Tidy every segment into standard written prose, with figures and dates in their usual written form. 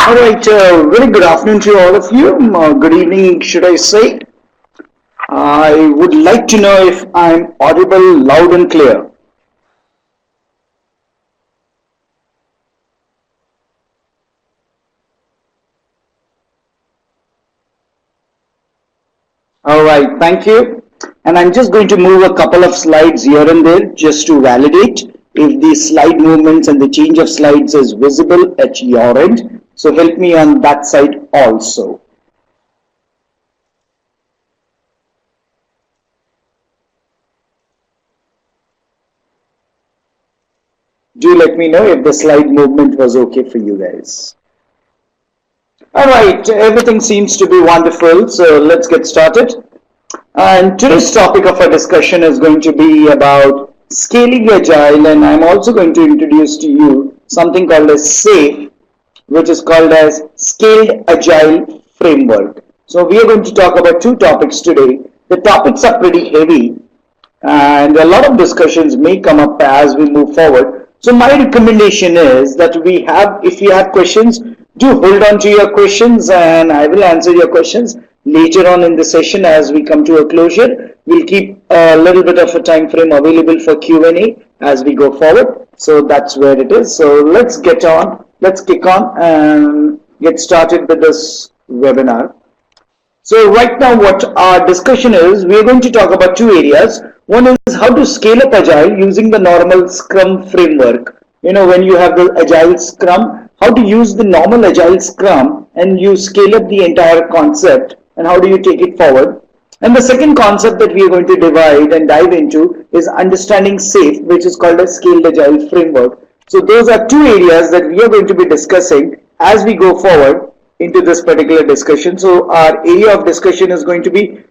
All right, very good afternoon to all of you. Good evening, should I say. I would like to know if I'm audible loud and clear. All right, thank you. And I'm just going to move a couple of slides here and there just to validate if the slide movements and the change of slides is visible at your end. So help me on that side also. Do let me know if the slide movement was okay for you guys. All right, everything seems to be wonderful, so let's get started. And today's topic of our discussion is going to be about scaling agile, and I'm also going to introduce to you something called as SAFE, which is called as Scaled Agile Framework. So we are going to talk about two topics today. The topics are pretty heavy, and a lot of discussions may come up as we move forward. So my recommendation is that if you have questions, do hold on to your questions and I will answer your questions later on in the session as we come to a closure. We'll keep a little bit of a time frame available for Q&A as we go forward. So that's where it is. So let's kick on and get started with this webinar. So right now what our discussion is, we are going to talk about two areas. One is how to scale up Agile using the normal Scrum framework. You know, when you have the Agile Scrum, how to use the normal Agile Scrum and you scale up the entire concept and how do you take it forward. And the second concept that we are going to divide and dive into is understanding SAFE, which is called a Scaled Agile Framework. So those are two areas that we are going to be discussing as we go forward into this particular discussion. So our area of discussion is going to be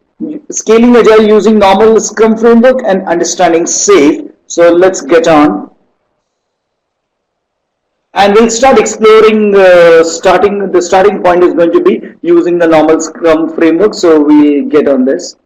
scaling Agile using normal Scrum framework and understanding SAFE. So let's get on. And we'll start exploring the starting point is going to be using the normal Scrum framework. So we'll get on this.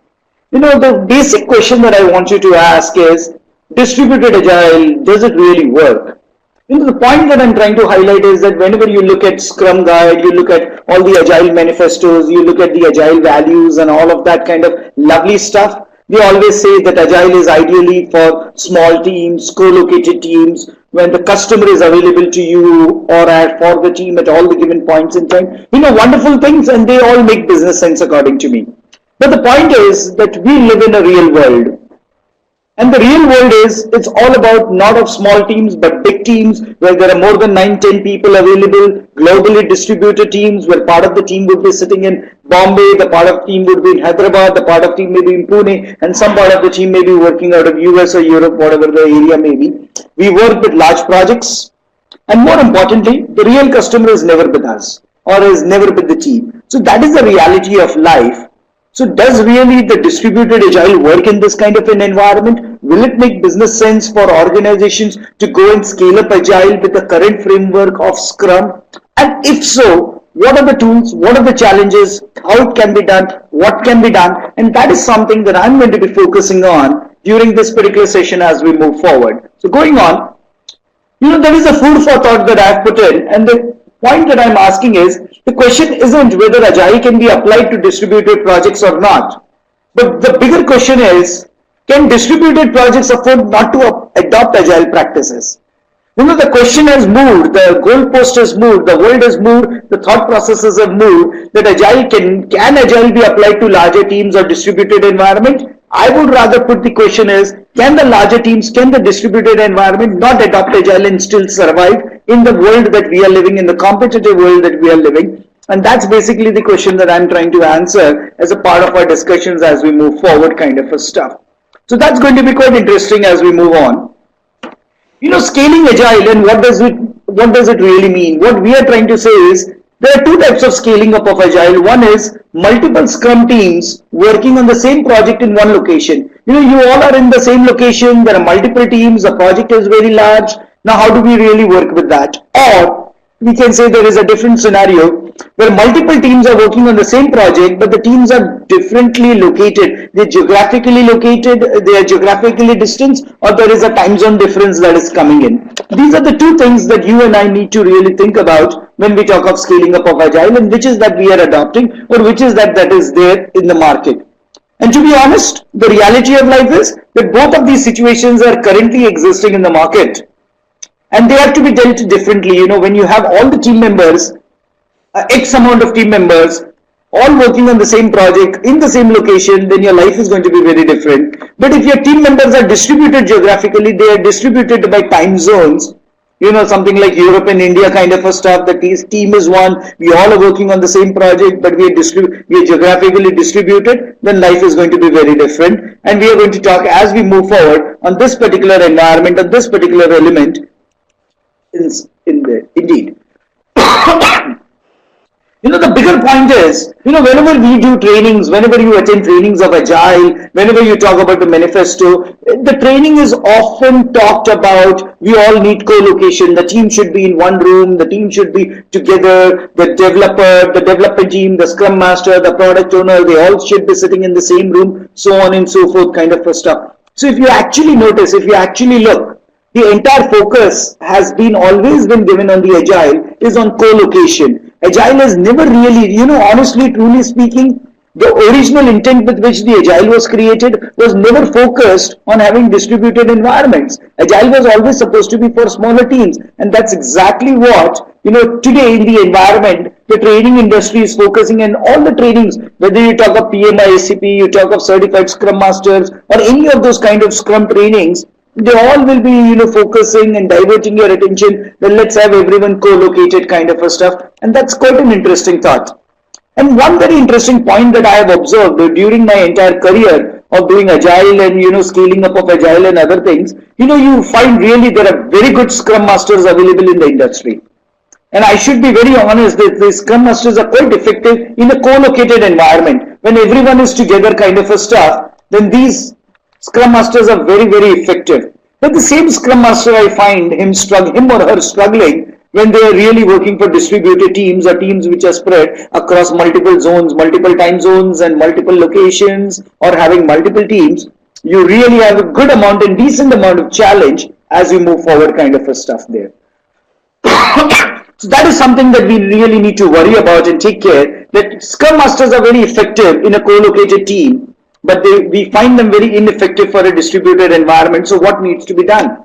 You know, the basic question that I want you to ask is, distributed Agile, does it really work? You know, the point that I'm trying to highlight is that whenever you look at Scrum Guide, you look at all the Agile manifestos, you look at the Agile values and all of that kind of lovely stuff, they always say that Agile is ideally for small teams, co-located teams, when the customer is available to you or for the team at all the given points in time. You know, wonderful things, and they all make business sense according to me. But the point is that we live in a real world. And the real world is, it's all about not of small teams, but big teams where there are more than 9-10 people available, globally distributed teams where part of the team would be sitting in Bombay, the part of the team would be in Hyderabad, the part of the team may be in Pune, and some part of the team may be working out of US or Europe, whatever the area may be. We work with large projects, and more importantly, the real customer is never with us or is never with the team. So that is the reality of life. So does really the distributed Agile work in this kind of an environment? Will it make business sense for organizations to go and scale up Agile with the current framework of Scrum? And if so, what are the tools? What are the challenges? How it can be done? What can be done? And that is something that I'm going to be focusing on during this particular session as we move forward. So going on, you know, there is a food for thought that I've put in, and the point that I'm asking is, the question isn't whether Agile can be applied to distributed projects or not. But the bigger question is, can distributed projects afford not to adopt Agile practices? You know, the question has moved, the goalpost has moved, the world has moved, the thought processes have moved, that Agile can Agile be applied to larger teams or distributed environment? I would rather put the question is, can the larger teams, can the distributed environment not adopt Agile and still survive in the world that we are living, in the competitive world that we are living? And that's basically the question that I'm trying to answer as a part of our discussions as we move forward kind of a stuff. So that's going to be quite interesting as we move on. You know, scaling Agile and what does it really mean? What we are trying to say is, there are two types of scaling up of Agile. One is multiple Scrum teams working on the same project in one location. You know, you all are in the same location, there are multiple teams, the project is very large. Now, how do we really work with that? Or we can say there is a different scenario where multiple teams are working on the same project, but the teams are differently located. They're geographically located, they are geographically distant, or there is a time zone difference that is coming in. These are the two things that you and I need to really think about when we talk of scaling up of Agile, and which is that we are adopting, or which is that is there in the market. And to be honest, the reality of life is that both of these situations are currently existing in the market, and they have to be dealt differently. When you have all the team members, X amount of team members, all working on the same project in the same location, then your life is going to be very different. But if your team members are distributed geographically, they are distributed by time zones, something like Europe and India kind of a stuff. The team is one, we all are working on the same project, but we are geographically distributed, then life is going to be very different. And we are going to talk as we move forward on this particular environment, on this particular element indeed. The bigger point is, whenever we do trainings, whenever you attend trainings of Agile, whenever you talk about the manifesto, the training is often talked about, we all need co-location, the team should be in one room, the team should be together, the developer, the development team, the scrum master, the product owner, they all should be sitting in the same room, so on and so forth kind of stuff. So if you actually notice, if you actually look, the entire focus has always been given on the Agile is on co-location. Agile has never really, honestly, truly speaking, the original intent with which the Agile was created was never focused on having distributed environments. Agile was always supposed to be for smaller teams, and that's exactly what, today in the environment, the training industry is focusing, and all the trainings, whether you talk of PMI, SCP, you talk of certified Scrum Masters, or any of those kind of Scrum trainings, they all will be, focusing and diverting your attention. Then let's have everyone co-located kind of a stuff. And that's quite an interesting thought. And one very interesting point that I have observed during my entire career of doing Agile and, scaling up of Agile and other things, you find really there are very good Scrum Masters available in the industry. And I should be very honest that the Scrum Masters are quite effective in a co-located environment. When everyone is together kind of a stuff, then these Scrum Masters are very, very effective. But the same Scrum Master, I find him or her struggling when they are really working for distributed teams or teams which are spread across multiple zones, multiple time zones and multiple locations, or having multiple teams. You really have a good amount and decent amount of challenge as you move forward kind of a stuff there. So that is something that we really need to worry about and take care, that Scrum Masters are very effective in a co-located team, but we find them very ineffective for a distributed environment. So what needs to be done?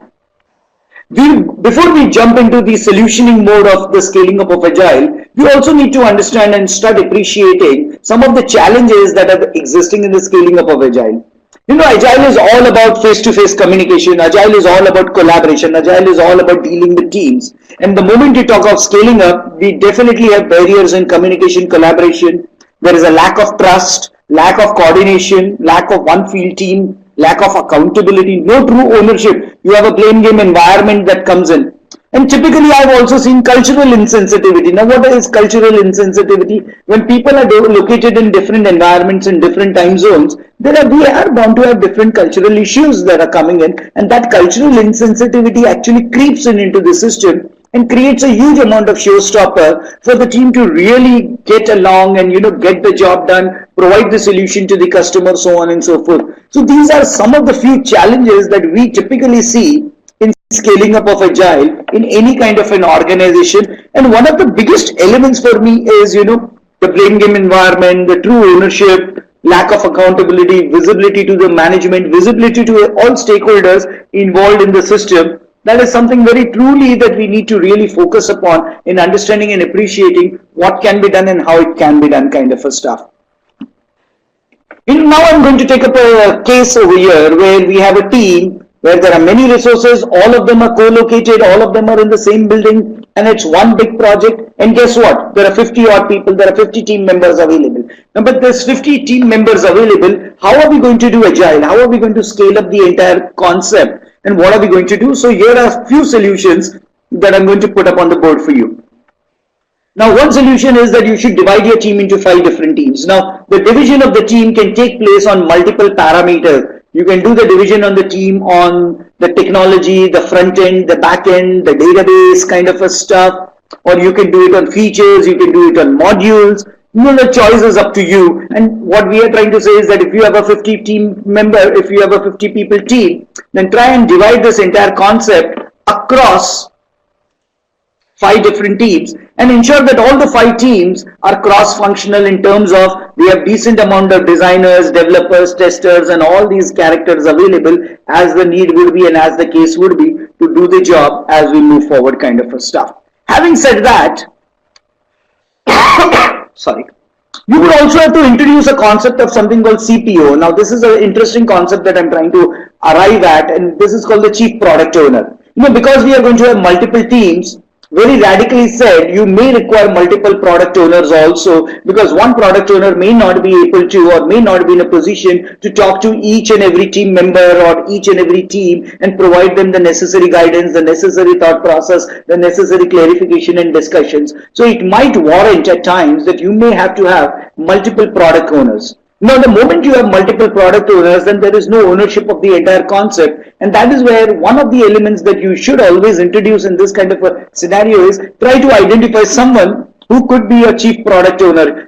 Before we jump into the solutioning mode of the scaling up of Agile, we also need to understand and start appreciating some of the challenges that are existing in the scaling up of Agile. Agile is all about face-to-face communication. Agile is all about collaboration. Agile is all about dealing with teams. And the moment you talk of scaling up, we definitely have barriers in communication, collaboration. There is a lack of trust, lack of coordination, lack of one field team, lack of accountability, no true ownership. You have a blame game environment that comes in. And typically I've also seen cultural insensitivity. Now what is cultural insensitivity? When people are located in different environments in different time zones, we are bound to have different cultural issues that are coming in, and that cultural insensitivity actually creeps into the system and creates a huge amount of showstopper for the team to really get along and get the job done, provide the solution to the customer, so on and so forth. So these are some of the few challenges that we typically see in scaling up of Agile in any kind of an organization. And one of the biggest elements for me is the blame game environment, the true ownership, lack of accountability, visibility to the management, visibility to all stakeholders involved in the system. That is something very truly that we need to really focus upon in understanding and appreciating what can be done and how it can be done kind of a stuff. Now I'm going to take up a case over here where we have a team where there are many resources, all of them are co-located, all of them are in the same building, and it's one big project. And guess what? There are 50 odd people, there are 50 team members available. Now, but there's 50 team members available. How are we going to do Agile? How are we going to scale up the entire concept? And what are we going to do? So here are a few solutions that I'm going to put up on the board for you. Now, one solution is that you should divide your team into 5 different teams. Now, the division of the team can take place on multiple parameters. You can do the division on the team on the technology, the front end, the back end, the database kind of a stuff, or you can do it on features, you can do it on modules. The choice is up to you. And what we are trying to say is that if you have a 50 team member, if you have a 50 people team, then try and divide this entire concept across 5 different teams and ensure that all the 5 teams are cross-functional in terms of we have decent amount of designers, developers, testers, and all these characters available as the need would be and as the case would be to do the job as we move forward kind of a stuff. Having said that, sorry, you would also have to introduce a concept of something called CPO. Now this is an interesting concept that I'm trying to arrive at, and this is called the Chief Product Owner. Because we are going to have multiple teams, very radically said, you may require multiple product owners also, because one product owner may not be able to or may not be in a position to talk to each and every team member or each and every team and provide them the necessary guidance, the necessary thought process, the necessary clarification and discussions. So it might warrant at times that you may have to have multiple product owners. Now, the moment you have multiple product owners, then there is no ownership of the entire concept. And that is where one of the elements that you should always introduce in this kind of a scenario is try to identify someone who could be a chief product owner.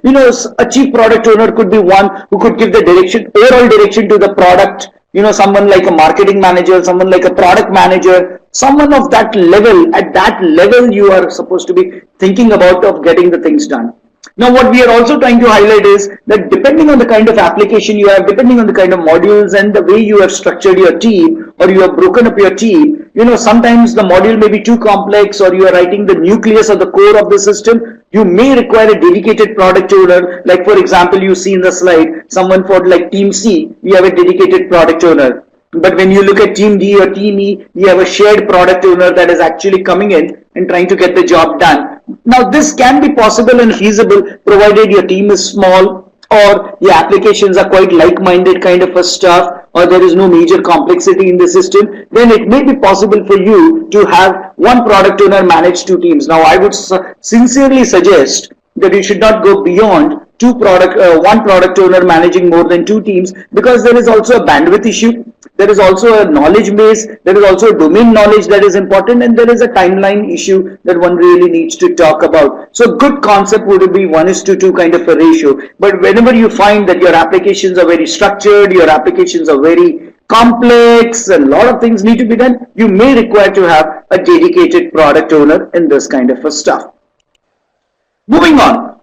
A chief product owner could be one who could give the direction, overall direction to the product. Someone like a marketing manager, someone like a product manager, someone of that level. At that level, you are supposed to be thinking about of getting the things done. Now, what we are also trying to highlight is that depending on the kind of application you have, depending on the kind of modules and the way you have structured your team or you have broken up your team, sometimes the module may be too complex or you are writing the nucleus or the core of the system. You may require a dedicated product owner. Like, for example, you see in the slide, someone for like Team C, we have a dedicated product owner. But when you look at Team D or Team E, we have a shared product owner that is actually coming in and trying to get the job done. Now, this can be possible and feasible provided your team is small or your applications are quite like-minded kind of a stuff, or there is no major complexity in the system. Then it may be possible for you to have one product owner manage 2 teams. Now, I would sincerely suggest that you should not go beyond one product owner managing more than 2 teams, because there is also a bandwidth issue, there is also a knowledge base, there is also a domain knowledge that is important, and there is a timeline issue that one really needs to talk about. So good concept would be 1:2 kind of a ratio. But whenever you find that your applications are very structured, your applications are very complex, and a lot of things need to be done, you may require to have a dedicated product owner in this kind of a stuff. Moving on.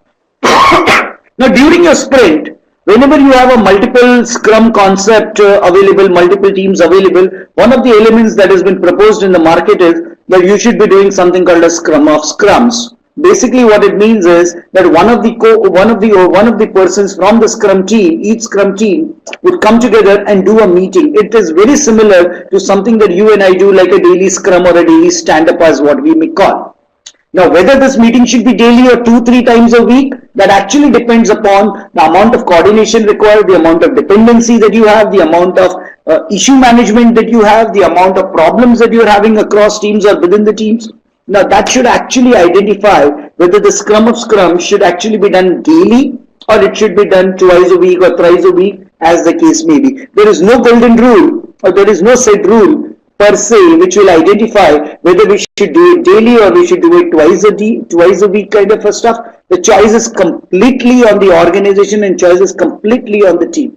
Now, during your sprint, whenever you have a multiple Scrum concept available, multiple teams available, one of the elements that has been proposed in the market is that you should be doing something called a Scrum of Scrums. Basically, what it means is that one of the persons from the Scrum team, each Scrum team, would come together and do a meeting. It is very similar to something that you and I do, like a daily Scrum or a daily stand-up, as what we may call. Now, whether this meeting should be daily or 2-3 times a week, that actually depends upon the amount of coordination required, the amount of dependency that you have, the amount of issue management that you have, the amount of problems that you are having across teams or within the teams. Now, that should actually identify whether the Scrum of Scrum should actually be done daily or it should be done twice a week or thrice a week, as the case may be. There is no golden rule or there is no set rule per se which will identify whether we should do it daily or we should do it twice a week kind of a stuff. The choice is completely on the organization and choice is completely on the team.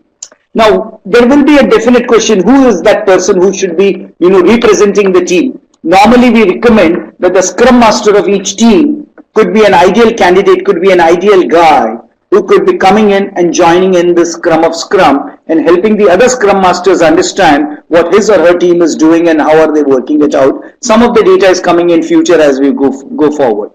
Now, there will be a definite question, who is that person who should be representing the team? Normally, we recommend that the Scrum Master of each team could be an ideal candidate, could be an ideal guy who could be coming in and joining in the Scrum of Scrum and helping the other Scrum Masters understand what his or her team is doing and how are they working it out. Some of the data is coming in future as we go forward.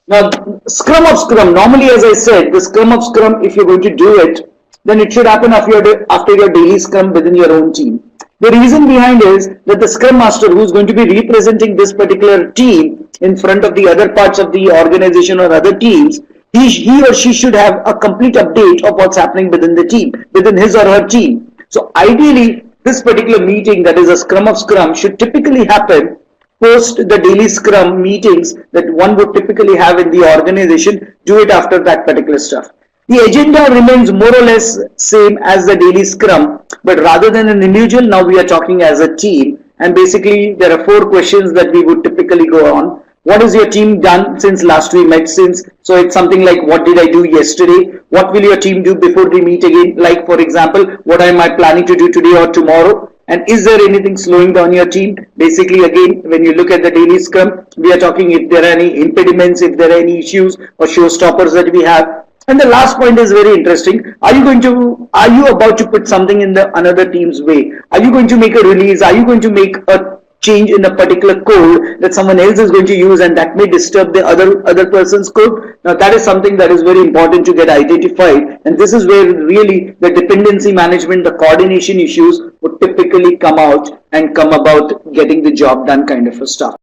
Now, Scrum of Scrum, normally, as I said, the Scrum of Scrum, if you're going to do it, then it should happen after your daily Scrum within your own team. The reason behind is that the Scrum Master who is going to be representing this particular team in front of the other parts of the organization or other teams, he or she should have a complete update of what's happening within the team, within his or her team. So ideally, this particular meeting, that is a Scrum of Scrum, should typically happen post the daily Scrum meetings that one would typically have in the organization. Do it after that particular stuff. The agenda remains more or less same as the daily Scrum, but rather than an individual, now we are talking as a team. And basically, there are 4 questions that we would typically go on. What is your team done since last we met? So it's something like, what did I do yesterday? What will your team do before we meet again? Like, for example, what am I planning to do today or tomorrow? And is there anything slowing down your team? Basically, again, when you look at the daily scrum, we are talking if there are any impediments, if there are any issues or showstoppers that we have. And the last point is very interesting. Are you about to put something in the another team's way? Are you going to make a release? Are you going to make a change in a particular code that someone else is going to use, and that may disturb the other person's code? Now that is something that is very important to get identified, and this is where really the dependency management, the coordination issues would typically come out and come about getting the job done kind of a stuff.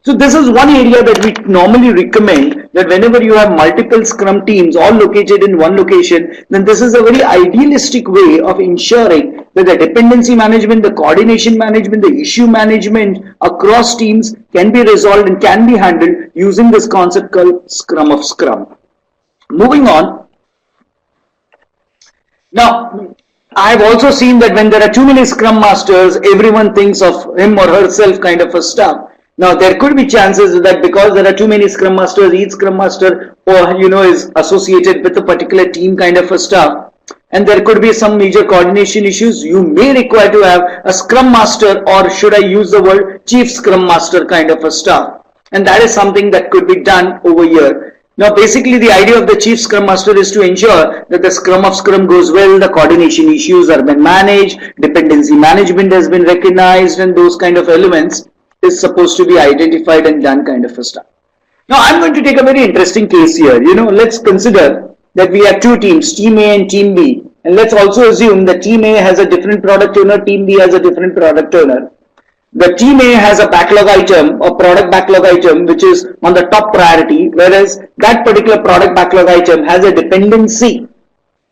So this is one area that we normally recommend, that whenever you have multiple Scrum teams all located in one location, then this is a very idealistic way of ensuring that the dependency management, the coordination management, the issue management across teams can be resolved and can be handled using this concept called Scrum of Scrum. Moving on. Now, I have also seen that when there are too many Scrum Masters, everyone thinks of him or herself kind of a stuff. Now, there could be chances that because there are too many Scrum Masters, each Scrum Master is associated with a particular team kind of a stuff, and there could be some major coordination issues. You may require to have a Scrum Master, or should I use the word Chief Scrum Master kind of a stuff, and that is something that could be done over here. Now, basically, the idea of the Chief Scrum Master is to ensure that the Scrum of Scrum goes well, the coordination issues are been managed, dependency management has been recognized, and those kind of elements is supposed to be identified and done kind of a stuff. Now, I'm going to take a very interesting case here. Let's consider that we have two teams, Team A and Team B. And let's also assume that Team A has a different product owner, Team B has a different product owner. The Team A has a backlog item or product backlog item which is on the top priority, whereas that particular product backlog item has a dependency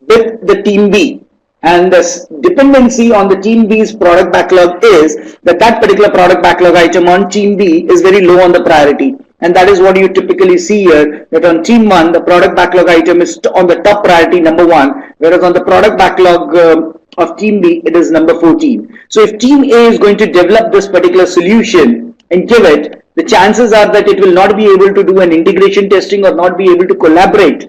with the Team B. And the dependency on the Team B's product backlog is that particular product backlog item on Team B is very low on the priority. And that is what you typically see here, that on Team 1, the product backlog item is on the top priority number 1, whereas on the product backlog of Team B, it is number 14. So if Team A is going to develop this particular solution and give it, the chances are that it will not be able to do an integration testing or not be able to collaborate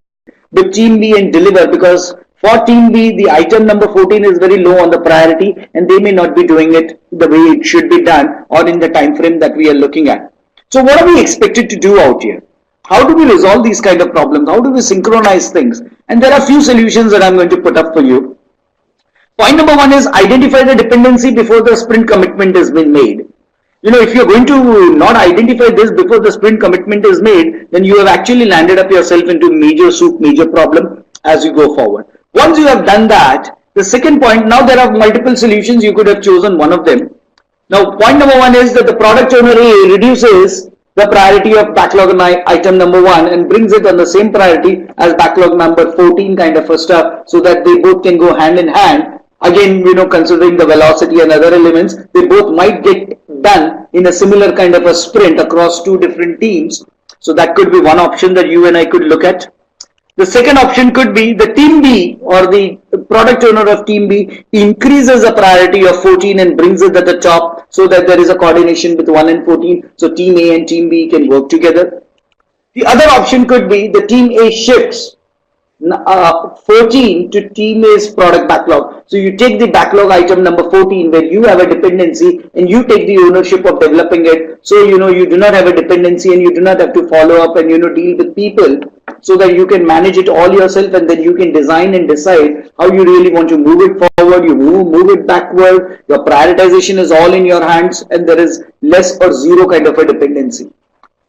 with Team B and deliver, because for Team B, the item number 14 is very low on the priority and they may not be doing it the way it should be done or in the time frame that we are looking at. So what are we expected to do out here? How do we resolve these kind of problems? How do we synchronize things? And there are a few solutions that I'm going to put up for you. Point number 1 is identify the dependency before the sprint commitment has been made. If you're going to not identify this before the sprint commitment is made, then you have actually landed up yourself into major problem as you go forward. Once you have done that, the second point, now there are multiple solutions, you could have chosen one of them. Now, point number 1 is that the product owner A reduces the priority of backlog item number 1 and brings it on the same priority as backlog number 14 kind of a stuff, so that they both can go hand in hand. Again, considering the velocity and other elements, they both might get done in a similar kind of a sprint across two different teams. So that could be one option that you and I could look at. The second option could be the Team B or the product owner of Team B increases the priority of 14 and brings it at the top, so that there is a coordination with 1 and 14. So Team A and Team B can work together. The other option could be the Team A shifts 14 to Team A's product backlog. So you take the backlog item number 14 where you have a dependency and you take the ownership of developing it. So you do not have a dependency and you do not have to follow up and deal with people, so that you can manage it all yourself, and then you can design and decide how you really want to move it forward, you move it backward. Your prioritization is all in your hands and there is less or zero kind of a dependency.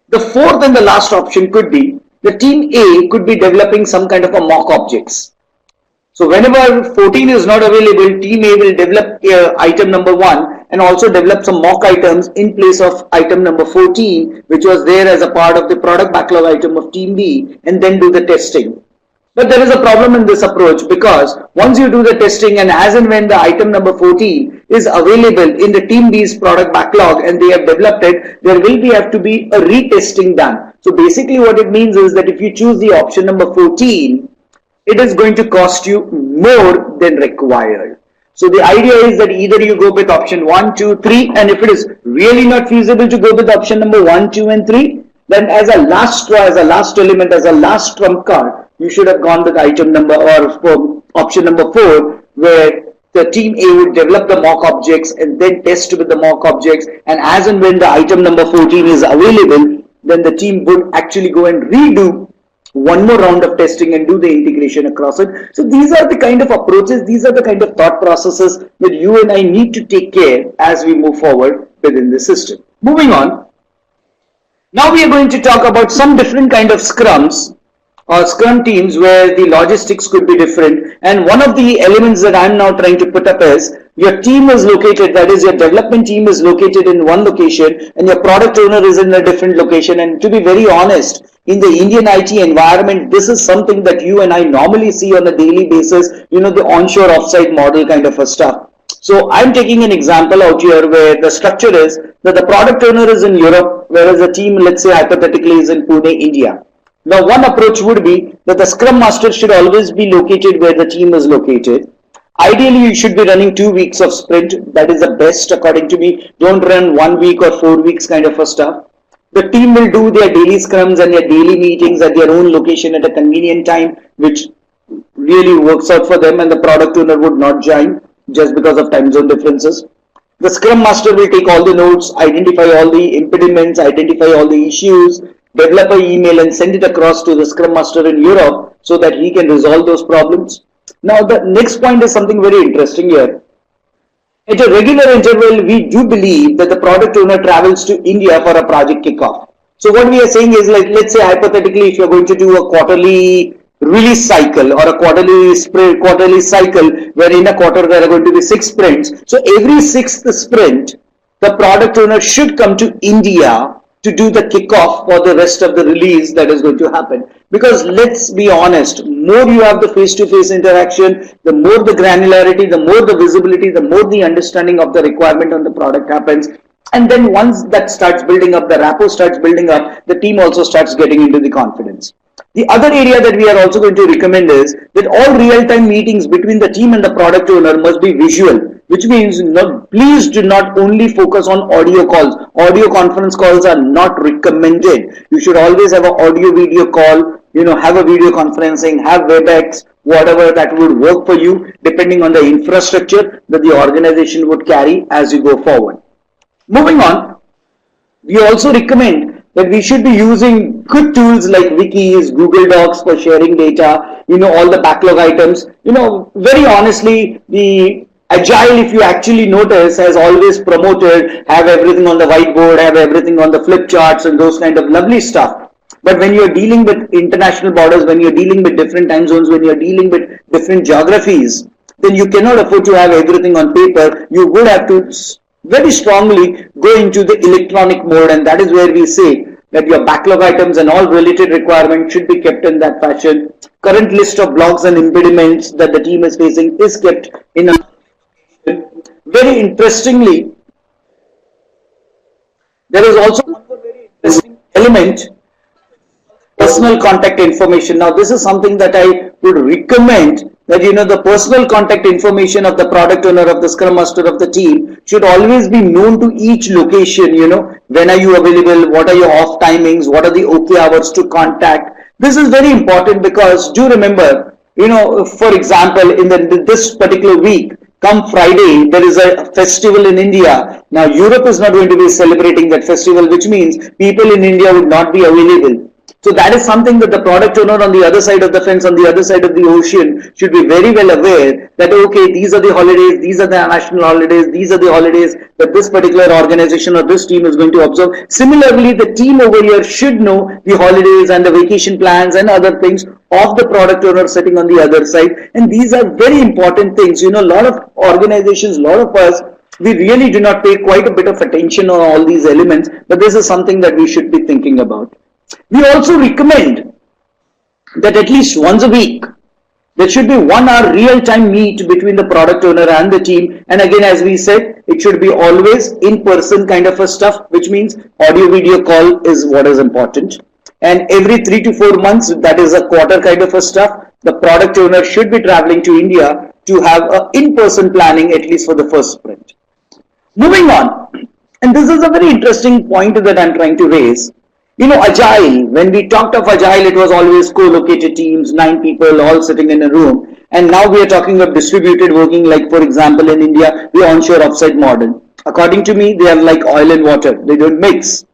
The fourth and the last option could be the Team A could be developing some kind of a mock objects. So whenever 14 is not available, Team A will develop item number 1 and also develop some mock items in place of item number 14, which was there as a part of the product backlog item of Team B, and then do the testing. But there is a problem in this approach, because once you do the testing and as and when the item number 14 is available in the Team B's product backlog and they have developed it, there will have to be a retesting done. So basically what it means is that if you choose the option number 14, it is going to cost you more than required. So the idea is that either you go with option 1, 2, 3, and if it is really not feasible to go with option number 1, 2 and 3, then as a last straw, as a last element, as a last trump card, you should have gone with item number or option number 4, where the team A would develop the mock objects and then test with the mock objects, and as and when the item number 14 is available, then the team would actually go and redo one more round of testing and do the integration across it. So these are the kind of approaches, these are the kind of thought processes that you and I need to take care as we move forward within the system. Moving on, now we are going to talk about some different kind of scrums or scrum teams where the logistics could be different, and one of the elements that I'm now trying to put up is your team is located, that is your development team is located in one location and your product owner is in a different location. And to be very honest, in the Indian IT environment, this is something that you and I normally see on a daily basis, the onshore offsite model kind of a stuff. So I'm taking an example out here where the structure is that the product owner is in Europe, whereas the team, let's say hypothetically, is in Pune, India. Now, one approach would be that the Scrum Master should always be located where the team is located. Ideally, you should be running 2 weeks of sprint. That is the best according to me. Don't run 1 week or 4 weeks kind of a stuff. The team will do their daily scrums and their daily meetings at their own location at a convenient time, which really works out for them, and the product owner would not join just because of time zone differences. The Scrum Master will take all the notes, identify all the impediments, identify all the issues, develop an email and send it across to the Scrum Master in Europe so that he can resolve those problems. Now the next point is something very interesting here. At a regular interval, we do believe that the product owner travels to India for a project kickoff. So what we are saying is, like, let's say hypothetically, if you're going to do a quarterly release cycle or a quarterly cycle where in a quarter there are going to be 6 sprints. So every 6th sprint, the product owner should come to India to do the kickoff for the rest of the release that is going to happen. Because let's be honest, more you have the face-to-face interaction, the more the granularity, the more the visibility, the more the understanding of the requirement on the product happens. And then once that starts building up, the rapport starts building up, the team also starts getting into the confidence. The other area that we are also going to recommend is that all real-time meetings between the team and the product owner must be visual, which means please do not only focus on audio calls. Audio conference calls are not recommended. You should always have an audio video call, have a video conferencing, have WebEx, whatever that would work for you depending on the infrastructure that the organization would carry as you go forward. Moving on, we also recommend that we should be using good tools like wikis, Google Docs for sharing data, all the backlog items. Very honestly, the Agile, if you actually notice, has always promoted have everything on the whiteboard, have everything on the flip charts and those kind of lovely stuff. But when you're dealing with international borders, when you're dealing with different time zones, when you're dealing with different geographies, then you cannot afford to have everything on paper. You would have to very strongly go into the electronic mode, and that is where we say that your backlog items and all related requirements should be kept in that fashion. Current list of blogs and impediments that the team is facing is kept in a very interestingly. There is also one very interesting element, personal contact information. Now this is something that I would recommend, that the personal contact information of the product owner, of the Scrum Master, of the team should always be known to each location. When are you available, what are your off timings, what are the OK hours to contact. This is very important because do remember, for example, in this particular week, come Friday, there is a festival in India. Now Europe is not going to be celebrating that festival, which means people in India would not be available. So that is something that the product owner on the other side of the fence, on the other side of the ocean, should be very well aware that, okay, these are the holidays, these are the national holidays, these are the holidays that this particular organization or this team is going to observe. Similarly, the team over here should know the holidays and the vacation plans and other things of the product owner sitting on the other side. And these are very important things. A lot of organizations, a lot of us, we really do not pay quite a bit of attention on all these elements, but this is something that we should be thinking about. We also recommend that at least once a week, there should be 1 hour real-time meet between the product owner and the team. And again, as we said, it should be always in-person kind of a stuff, which means audio video call is what is important. And every 3 to 4 months, that is a quarter kind of a stuff, the product owner should be traveling to India to have an in-person planning, at least for the first sprint. Moving on, and this is a very interesting point that I'm trying to raise. Agile, when we talked of Agile, it was always co-located teams, 9 people all sitting in a room. And now we are talking of distributed working, like for example in India, the onshore offsite model. According to me, they are like oil and water. They don't mix.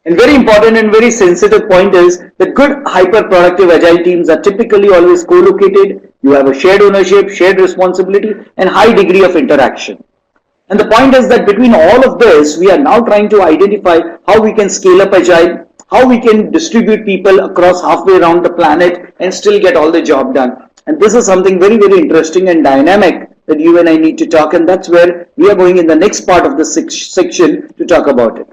And very important and very sensitive point is that good hyper-productive agile teams are typically always co-located. You have a shared ownership, shared responsibility, and high degree of interaction. And the point is that between all of this, we are now trying to identify how we can scale up agile, how we can distribute people across halfway around the planet and still get all the job done. And this is something very, very interesting and dynamic that you and I need to talk, and that's where we are going in the next part of this section to talk about it.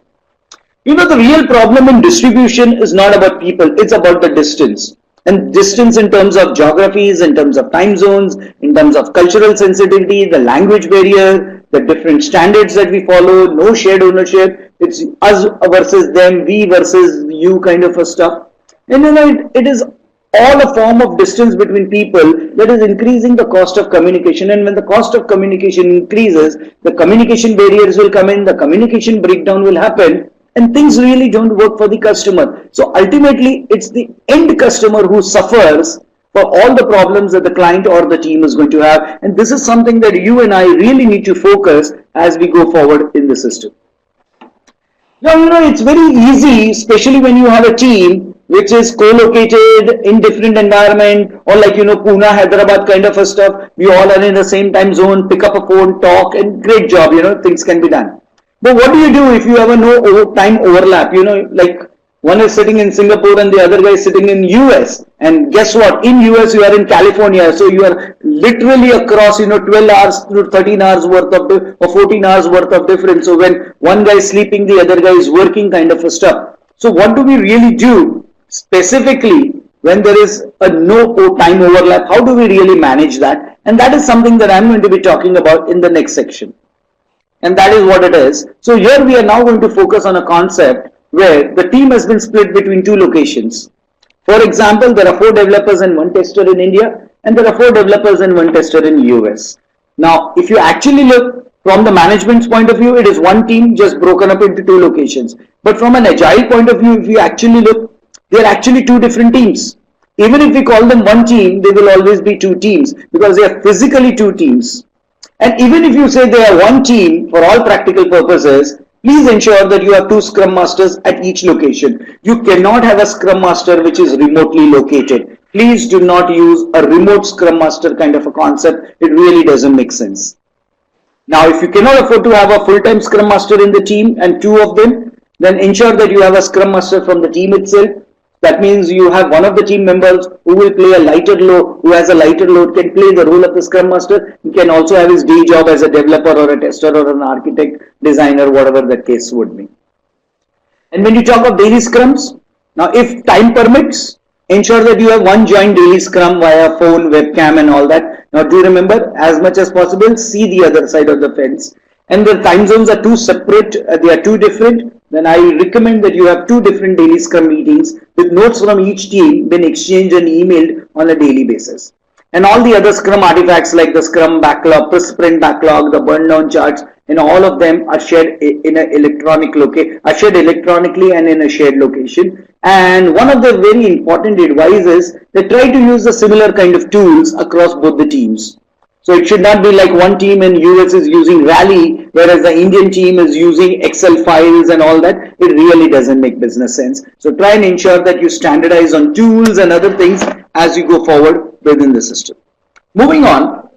The real problem in distribution is not about people, it's about the distance. And distance in terms of geographies, in terms of time zones, in terms of cultural sensitivity, the language barrier, the different standards that we follow, no shared ownership, it's us versus them, we versus you kind of a stuff. And it is all a form of distance between people that is increasing the cost of communication. And when the cost of communication increases, the communication barriers will come in, the communication breakdown will happen, and things really don't work for the customer. So ultimately, it's the end customer who suffers for all the problems that the client or the team is going to have. And this is something that you and I really need to focus as we go forward in the system. Now, it's very easy, especially when you have a team which is co-located in different environment, or like, Pune, Hyderabad kind of a stuff. We all are in the same time zone, pick up a phone, talk, and great job, things can be done. But what do you do if you have a no time overlap? Like one is sitting in Singapore and the other guy is sitting in US. And guess what? In US you are in California, so you are literally across 12 hours to 13 hours worth of or 14 hours worth of difference. So when one guy is sleeping, the other guy is working kind of a stuff. So what do we really do specifically when there is a no time overlap? How do we really manage that? And that is something that I'm going to be talking about in the next section. And that is what it is. So here we are now going to focus on a concept where the team has been split between 2 locations. For example, there are 4 developers and 1 tester in India, and there are 4 developers and 1 tester in US. Now, if you actually look from the management's point of view, it is 1 team just broken up into 2 locations. But from an agile point of view, if you actually look, they are actually 2 different teams. Even if we call them 1 team, they will always be 2 teams because they are physically 2 teams. And even if you say they are 1 team for all practical purposes, please ensure that you have 2 scrum masters at each location. You cannot have a scrum master which is remotely located. Please do not use a remote scrum master kind of a concept. It really doesn't make sense. Now, if you cannot afford to have a full-time scrum master in the team and 2 of them, then ensure that you have a scrum master from the team itself. That means you have one of the team members who will play a lighter load, who has a lighter load, can play the role of the scrum master. He can also have his day job as a developer or a tester or an architect, designer, whatever the case would be. And when you talk of daily scrums, now if time permits, ensure that you have 1 joint daily scrum via phone, webcam and all that. Now do remember, as much as possible, see the other side of the fence. And the time zones are 2 separate, they are 2 different. Then I recommend that you have 2 different daily scrum meetings with notes from each team being exchanged and emailed on a daily basis. And all the other scrum artifacts like the scrum backlog, the sprint backlog, the burn down charts, and all of them are shared in an electronic location, are shared electronically and in a shared location. And one of the very important advice is that try to use the similar kind of tools across both the teams. So it should not be like one team in US is using Rally, whereas the Indian team is using Excel files and all that. It really doesn't make business sense. So try and ensure that you standardize on tools and other things as you go forward within the system. Moving on,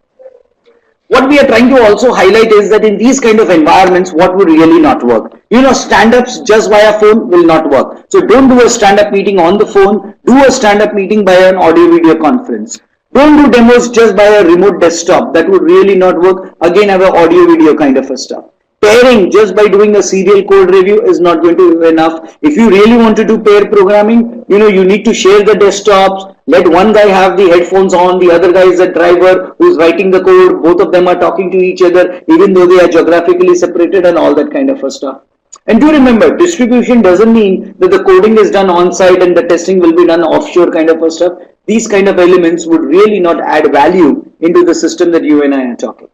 what we are trying to also highlight is that in these kind of environments, what would really not work? Stand-ups just via phone will not work. So don't do a stand-up meeting on the phone. Do a stand-up meeting by an audio-video conference. Don't do demos just by a remote desktop. That would really not work. Again, have an audio-video kind of a stuff. Pairing just by doing a serial code review is not going to be enough. If you really want to do pair programming, you need to share the desktops. Let one guy have the headphones on, the other guy is a driver who's writing the code. Both of them are talking to each other, even though they are geographically separated and all that kind of a stuff. And do remember, distribution doesn't mean that the coding is done on-site and the testing will be done offshore kind of a stuff. These kind of elements would really not add value into the system that you and I are talking.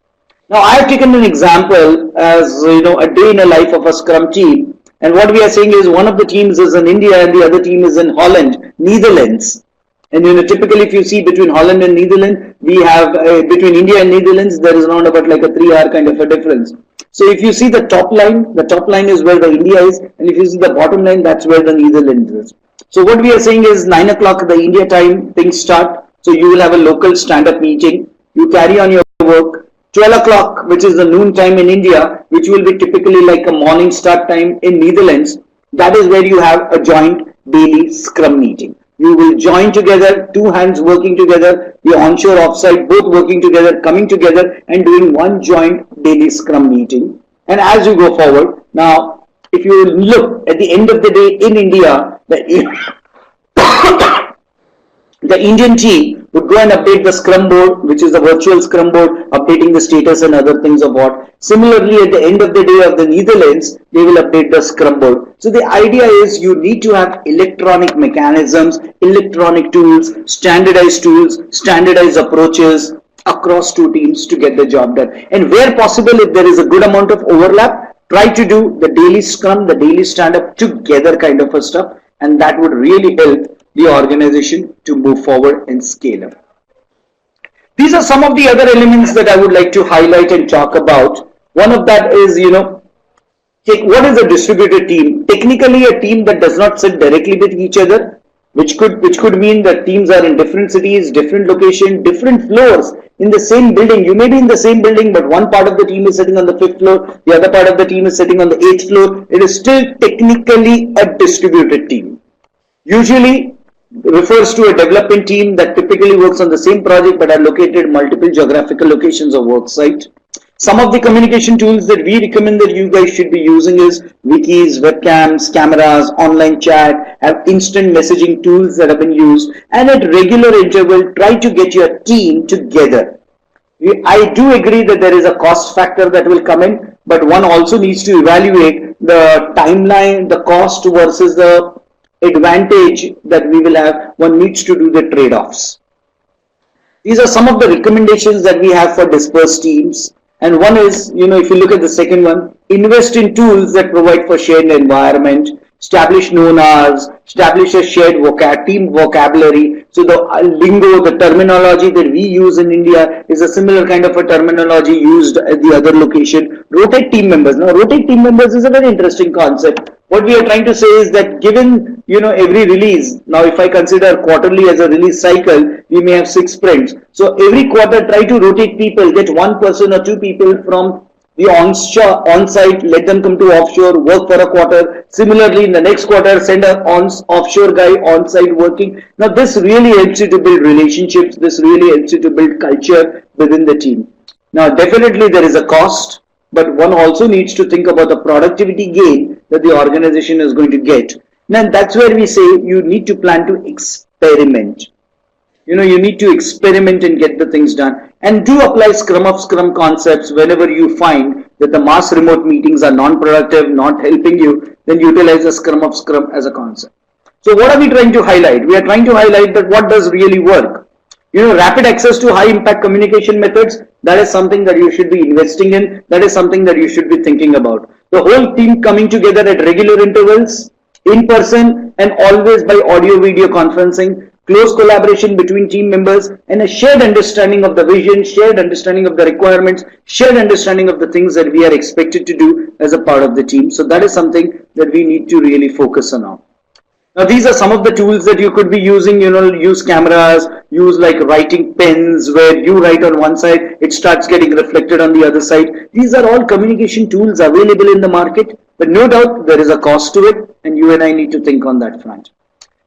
Now, I have taken an example as a day in a life of a Scrum team, And what we are saying is one of the teams is in India and the other team is in Holland, Netherlands. And typically if you see between Holland and Netherlands, we have between India and Netherlands, there is around about like a 3 hour kind of a difference. So if you see the top line is where the India is, and if you see the bottom line, that's where the Netherlands is. So what we are saying is 9 o'clock the India time, things start. So you will have a local stand-up meeting. You carry on your work. 12 o'clock, which is the noon time in India, which will be typically like a morning start time in Netherlands. That is where you have a joint daily scrum meeting. You will join together, two hands working together, the onshore, offsite, both working together, coming together and doing one joint daily scrum meeting. And as you go forward, now, if you look at the end of the day in India, the Indian team would go and update the Scrum board, which is the virtual Scrum board, updating the status and other things of what. Similarly, at the end of the day of the Netherlands, they will update the Scrum board. So the idea is you need to have electronic mechanisms, electronic tools, standardized approaches across two teams to get the job done. And where possible, if there is a good amount of overlap, try to do the daily Scrum, the daily stand-up together kind of a stuff, and that would really help the organization to move forward and scale up. These are some of the other elements that I would like to highlight and talk about. One of that is, what is a distributed team? Technically, a team that does not sit directly with each other, which could mean that teams are in different cities, different locations, different floors in the same building. You may be in the same building, but one part of the team is sitting on the 5th floor, the other part of the team is sitting on the 8th floor. It is still technically a distributed team. Usually refers to a development team that typically works on the same project but are located multiple geographical locations of work site. Some of the communication tools that we recommend that you guys should be using is wikis, webcams, cameras, online chat, have instant messaging tools that have been used, and at regular interval try to get your team together. I do agree that there is a cost factor that will come in, but one also needs to evaluate the timeline, the cost versus the advantage that we will have. One needs to do the trade-offs. These are some of the recommendations that we have for dispersed teams. And one is, if you look at the second one, invest in tools that provide for shared environment, establish known hours, establish a shared team vocabulary. So the lingo, the terminology that we use in India is a similar kind of a terminology used at the other location. Rotate team members. Now, rotate team members is a very interesting concept. What we are trying to say is that given, every release, now if I consider quarterly as a release cycle, we may have 6 sprints. So every quarter, try to rotate people, get one person or two people from the on-site, let them come to offshore, work for a quarter. Similarly, in the next quarter, send an offshore guy on-site working. Now, this really helps you to build relationships. This really helps you to build culture within the team. Now, definitely there is a cost, but one also needs to think about the productivity gain that the organization is going to get. Now, that's where we say you need to plan to experiment. You need to experiment and get the things done. And do apply Scrum concepts whenever you find that the mass remote meetings are non-productive, not helping you, then utilize the Scrum as a concept. So what are we trying to highlight? We are trying to highlight that what does really work. Rapid access to high impact communication methods, that is something that you should be investing in. That is something that you should be thinking about. The whole team coming together at regular intervals, in person, and always by audio video conferencing. Close collaboration between team members and a shared understanding of the vision, shared understanding of the requirements, shared understanding of the things that we are expected to do as a part of the team. So that is something that we need to really focus on now. Now these are some of the tools that you could be using, use cameras, use like writing pens where you write on one side, it starts getting reflected on the other side. These are all communication tools available in the market, but no doubt there is a cost to it, and you and I need to think on that front.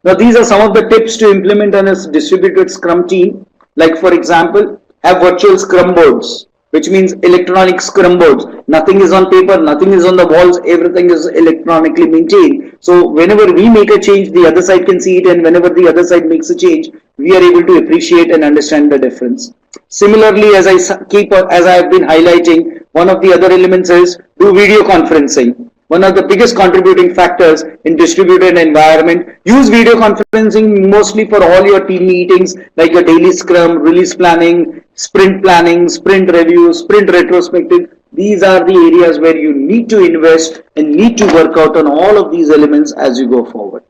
Now, these are some of the tips to implement on a distributed Scrum team. Like, for example, have virtual Scrum boards, which means electronic Scrum boards. Nothing is on paper, nothing is on the walls, everything is electronically maintained. So, whenever we make a change, the other side can see it, and whenever the other side makes a change, we are able to appreciate and understand the difference. Similarly, as I have been highlighting, one of the other elements is do video conferencing. One of the biggest contributing factors in distributed environment. Use video conferencing mostly for all your team meetings, like your daily Scrum, release planning, sprint review, sprint retrospective. These are the areas where you need to invest and need to work out on all of these elements as you go forward.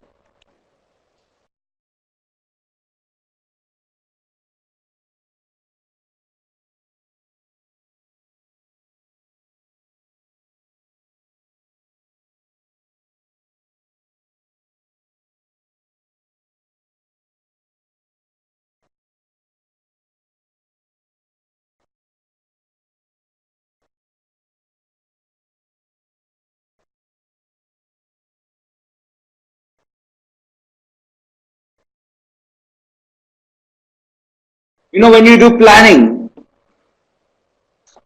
When you do planning,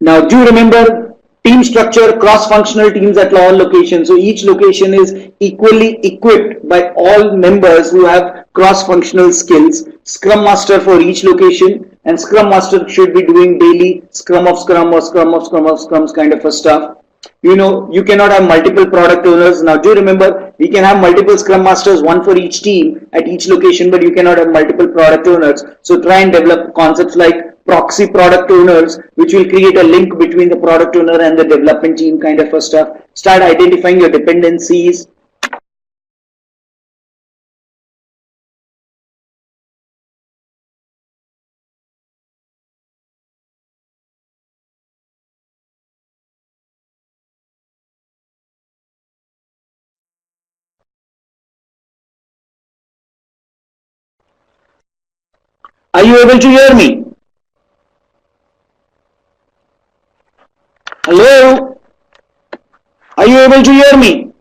now do remember team structure, cross-functional teams at all locations. So each location is equally equipped by all members who have cross-functional skills. Scrum Master for each location, and Scrum Master should be doing daily Scrum of Scrum or Scrum of Scrum of Scrums kind of a stuff. You cannot have multiple product owners. Now do remember, we can have multiple Scrum Masters, one for each team at each location, but you cannot have multiple product owners. So try and develop concepts like proxy product owners, which will create a link between the product owner and the development team kind of a stuff. Start identifying your dependencies. Are you able to hear me? Hello? Are you able to hear me?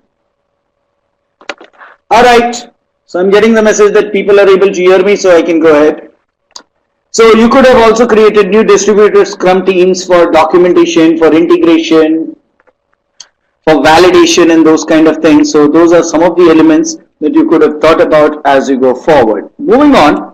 Alright. So I'm getting the message that people are able to hear me, so I can go ahead. So you could have also created new distributed Scrum teams for documentation, for integration, for validation and those kind of things. So those are some of the elements that you could have thought about as you go forward. Moving on.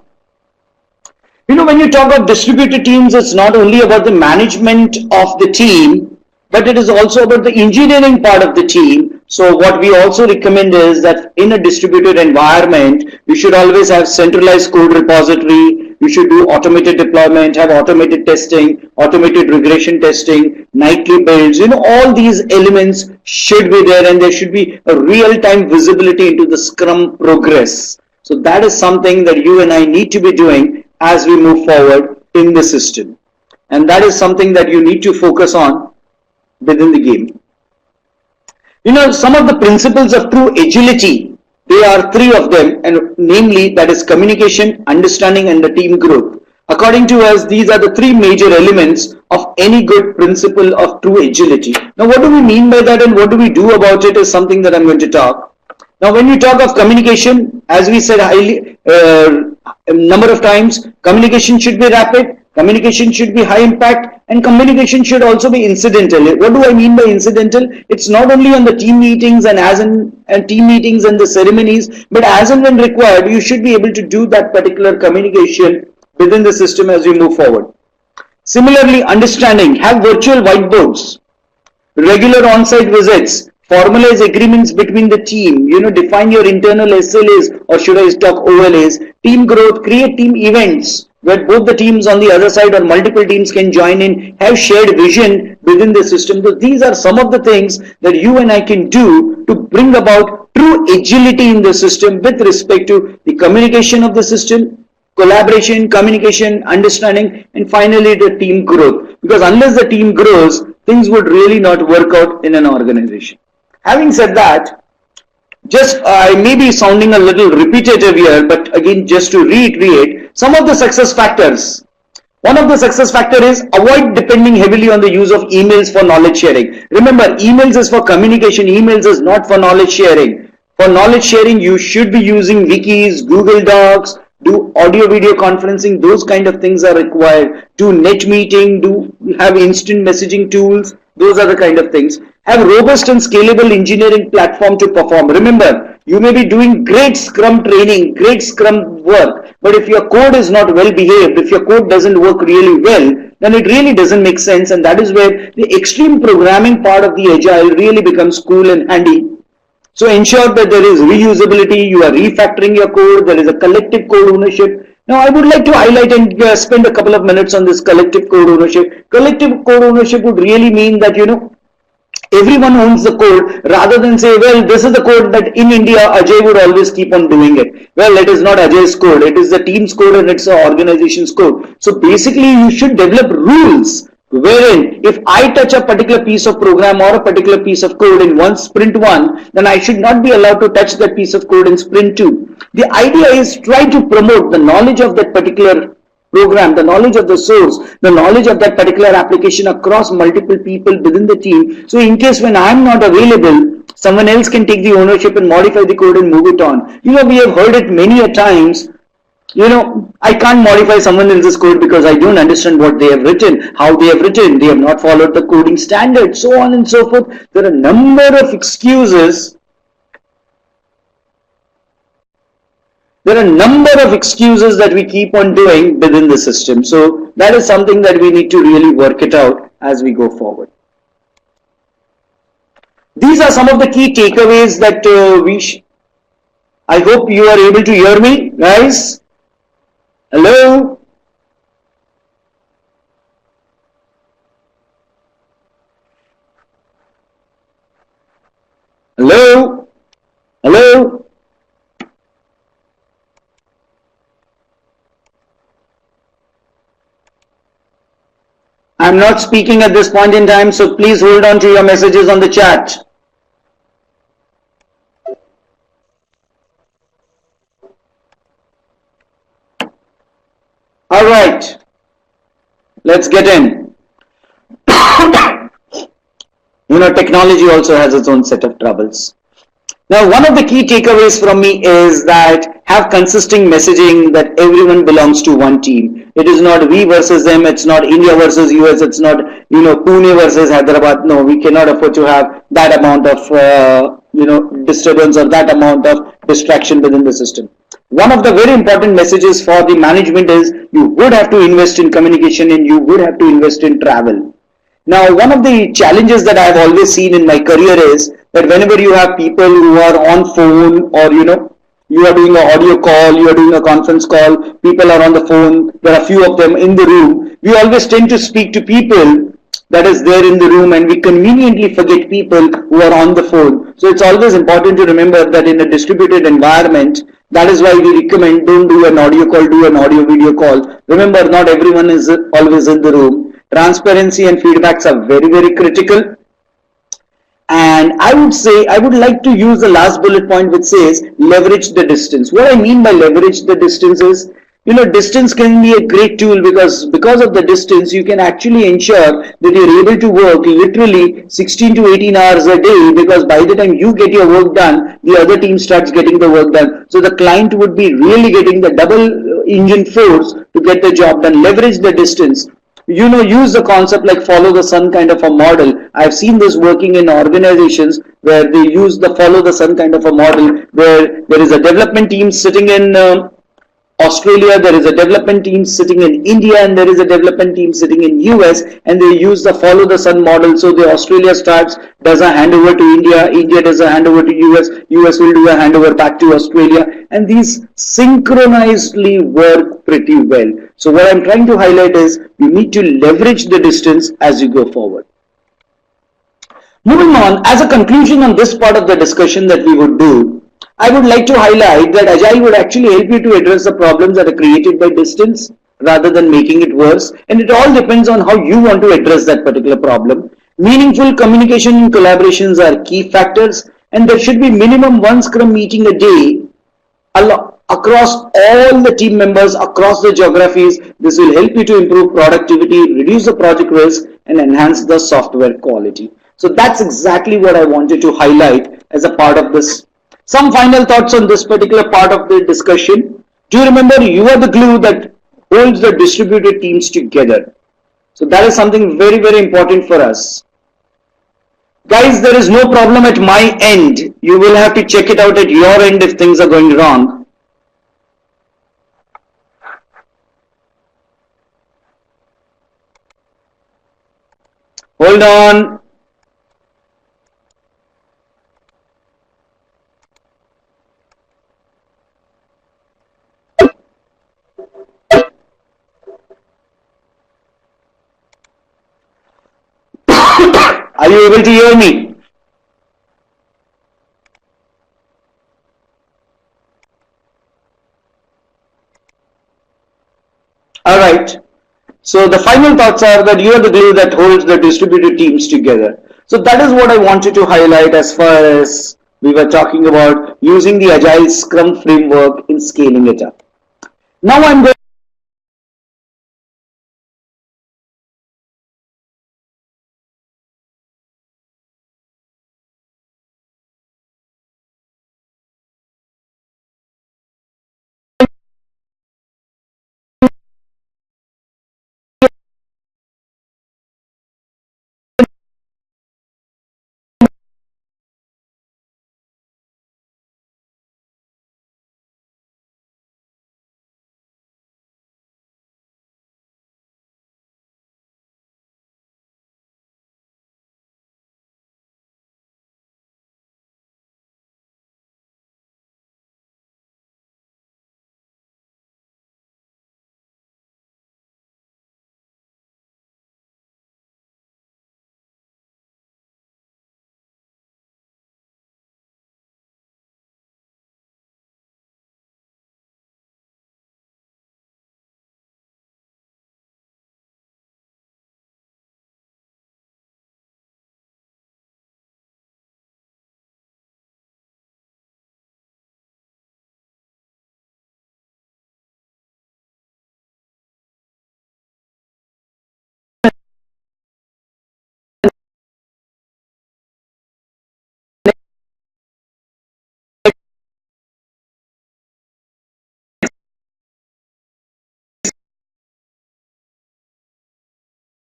When you talk of distributed teams, it's not only about the management of the team, but it is also about the engineering part of the team. So what we also recommend is that in a distributed environment, you should always have centralized code repository. You should do automated deployment, have automated testing, automated regression testing, nightly builds. All these elements should be there, and there should be a real-time visibility into the Scrum progress. So that is something that you and I need to be doing as we move forward in the system. And that is something that you need to focus on within the game. Some of the principles of true agility, there are three of them, and namely that is communication, understanding, and the team growth. According to us, these are the three major elements of any good principle of true agility. Now, what do we mean by that and what do we do about it is something that I'm going to talk. Now, when you talk of communication, as we said a number of times, communication should be rapid, communication should be high impact, and communication should also be incidental. What do I mean by incidental? It's not only on the team meetings and team meetings and the ceremonies, but as and when required, you should be able to do that particular communication within the system as we move forward. Similarly, understanding, have virtual whiteboards, regular on-site visits, formalize agreements between the team, define your internal SLAs, or should I talk OLAs, team growth, create team events where both the teams on the other side or multiple teams can join in, have shared vision within the system. So these are some of the things that you and I can do to bring about true agility in the system with respect to the communication of the system, collaboration, communication, understanding, and finally the team growth. Because unless the team grows, things would really not work out in an organization. Having said that, I may be sounding a little repetitive here, but again, just to reiterate, some of the success factors. One of the success factor is avoid depending heavily on the use of emails for knowledge sharing. Remember, emails is for communication, emails is not for knowledge sharing. For knowledge sharing, you should be using wikis, Google Docs, do audio video conferencing, those kind of things are required. Do net meeting, do have instant messaging tools, those are the kind of things. Have robust and scalable engineering platform to perform. Remember, you may be doing great Scrum training, great Scrum work, but if your code is not well behaved, if your code doesn't work really well, then it really doesn't make sense, and that is where the extreme programming part of the Agile really becomes cool and handy. So ensure that there is reusability, you are refactoring your code, there is a collective code ownership, Now, I would like to highlight and spend a couple of minutes on this collective code ownership. Collective code ownership would really mean that, everyone owns the code rather than say, well, this is the code that in India Ajay would always keep on doing it. Well, it is not Ajay's code, it is the team's code and it's the organization's code. So basically, you should develop rules wherein if I touch a particular piece of program or a particular piece of code in one sprint one, then I should not be allowed to touch that piece of code in sprint two. The idea is try to promote the knowledge of that particular program, the knowledge of the source, the knowledge of that particular application across multiple people within the team. So in case when I'm not available, someone else can take the ownership and modify the code and move it on. We have heard it many a times. I can't modify someone else's code because I don't understand what they have written, how they have written, they have not followed the coding standard, so on and so forth. There are a number of excuses. There are a number of excuses that we keep on doing within the system. So that is something that we need to really work it out as we go forward. These are some of the key takeaways that I hope you are able to hear me, guys. Hello? Hello? Hello? I'm not speaking at this point in time, so please hold on to your messages on the chat. All right, let's get in. Technology also has its own set of troubles. Now, one of the key takeaways from me is that have consistent messaging that everyone belongs to one team. It is not we versus them. It's not India versus US. It's not Pune versus Hyderabad. No, we cannot afford to have that amount of disturbance or that amount of distraction within the system. One of the very important messages for the management is you would have to invest in communication and you would have to invest in travel. Now, one of the challenges that I've always seen in my career is that whenever you have people who are on phone or you are doing an audio call, you are doing a conference call, people are on the phone, there are a few of them in the room, we always tend to speak to people that is there in the room and we conveniently forget people who are on the phone. So it's always important to remember that in a distributed environment, that is why we recommend don't do an audio call, do an audio video call. Remember, not everyone is always in the room. Transparency and feedbacks are very, very critical. And I would say, I would like to use the last bullet point which says leverage the distance. What I mean by leverage the distance is, distance can be a great tool because of the distance, you can actually ensure that you're able to work literally 16 to 18 hours a day because by the time you get your work done, the other team starts getting the work done. So the client would be really getting the double engine force to get the job done. Leverage the distance. Use the concept like follow the sun kind of a model. I've seen this working in organizations where they use the follow the sun kind of a model where there is a development team sitting in Australia, there is a development team sitting in India, and there is a development team sitting in US, and they use the follow the sun model. So the Australia starts, does a handover to India, India does a handover to US, US will do a handover back to Australia, and these synchronizedly work pretty well. So what I'm trying to highlight is you need to leverage the distance as you go forward. Moving on, as a conclusion on this part of the discussion that we would do, I would like to highlight that Agile would actually help you to address the problems that are created by distance rather than making it worse. And it all depends on how you want to address that particular problem. Meaningful communication and collaborations are key factors, and there should be minimum one scrum meeting a day across all the team members, across the geographies. This will help you to improve productivity, reduce the project risk, and enhance the software quality. So that's exactly what I wanted to highlight as a part of this. Some final thoughts on this particular part of the discussion. Do you remember you are the glue that holds the distributed teams together? So that is something very, very important for us. Guys, there is no problem at my end. You will have to check it out at your end if things are going wrong. Hold on. Are you able to hear me? All right. So the final thoughts are that you are the glue that holds the distributed teams together. So that is what I wanted to highlight as far as we were talking about using the Agile Scrum framework in scaling it up. Now I'm going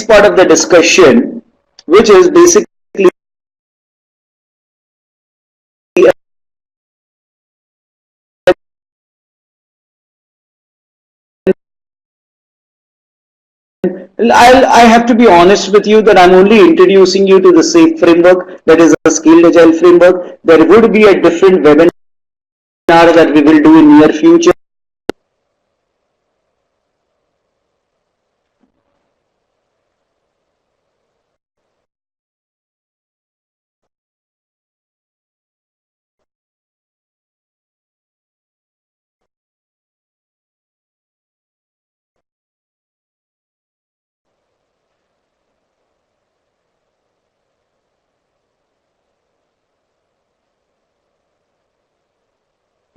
part of the discussion, which is basically I have to be honest with you that I'm only introducing you to the SAFE framework, that is a scaled agile framework. There would be a different webinar that we will do in near future.